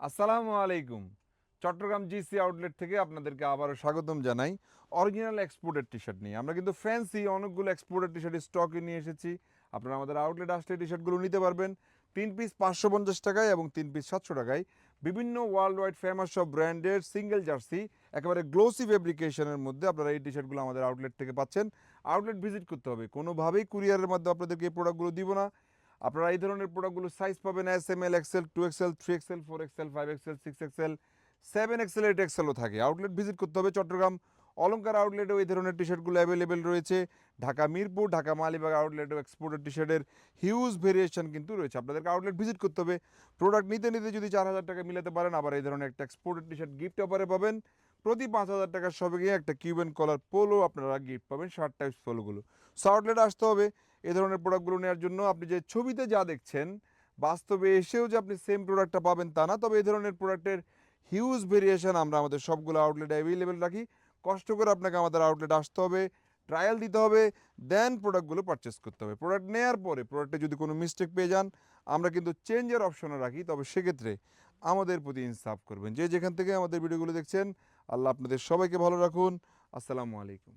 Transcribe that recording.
আসসালামু আলাইকুম। Chittagong GC outlet থেকে আপনাদেরকে আবারও স্বাগতম জানাই। অরিজিনাল এক্সপোর্টেড টি-শার্ট নিয়ে আমরা কিন্তু ফ্যান্সি অনেকগুলো এক্সপোর্টেড টি-শার্ট স্টকে নিয়ে এসেছি। আপনারা আমাদের আউটলেট আসলে টি-শার্টগুলো নিতে পারবেন 3 পিস 550 টাকায় এবং 3 পিস 700 টাকায়। বিভিন্ন ওয়ার্ল্ড ওয়াইড ফেমাস সব ব্র্যান্ডের সিঙ্গেল জার্সি একেবারে গ্লোসি ফেব্রিকেশনের মধ্যে আপনারা এই টি-শার্টগুলো আমাদের আউটলেট থেকে পাচ্ছেন। আউটলেট ভিজিট করতে হবে, কোনোভাবেই কুরিয়ারের মাধ্যমে আপনাদেরকে এই প্রোডাক্টগুলো দিব না। আপনারা এই ধরনের প্রোডাক্টগুলো সাইজ পাবেন S M L, XL, 2XL, 3XL, 4XL, 5XL, 6XL, 7XL, 8XLও থাকে। আউটলেট ভিজিট করতে হবে। চট্টগ্রাম অলংকার আউটলেটেও এই ধরনের টি শার্টগুলো অ্যাভেলেবেল রয়েছে। ঢাকা মিরপুর, ঢাকা মালিবাগ আউটলেটেও এক্সপোর্টেড টি শার্টের হিউজ ভেরিয়েশন কিন্তু রয়েছে। আপনাদেরকে আউটলেট ভিজিট করতে হবে। প্রোডাক্ট নিতে নিতে যদি 4,000 টাকা মিলাতে পারেন, আবার এই ধরনের একটা এক্সপোর্টেড টি শার্ট গিফট অফারে পাবেন। প্রতি 5,000 টাকার সবে একটা কিউবেন কলার পোলো আপনারা গিফট পাবেন, শার্ট টাইপস পোলোগুলো। সো আউটলেটে আসতে হবে এই ধরনের প্রোডাক্টগুলো নেওয়ার জন্য। আপনি যে ছবিতে যা দেখছেন, বাস্তবে এসেও যে আপনি সেম প্রোডাক্টটা পাবেন তা না, তবে এই ধরনের প্রোডাক্টের হিউজ ভেরিয়েশন আমরা আমাদের সবগুলো আউটলেটে অ্যাভেলেবেল রাখি। কষ্ট করে আপনাকে আমাদের আউটলেট আসতে হবে, ট্রায়াল দিতে হবে, দেন প্রোডাক্টগুলো পারচেস করতে হবে। প্রোডাক্ট নেওয়ার পরে প্রোডাক্টে যদি কোনো মিস্টেক পেয়ে যান, আমরা কিন্তু চেঞ্জের অপশনও রাখি, তবে সেক্ষেত্রে আমাদের প্রতি ইনসাফ করবেন। যে যেখান থেকে আমাদের ভিডিওগুলো দেখছেন, আল্লাহ আপনাদের সবাইকে ভালো রাখুন। আসসালামু আলাইকুম।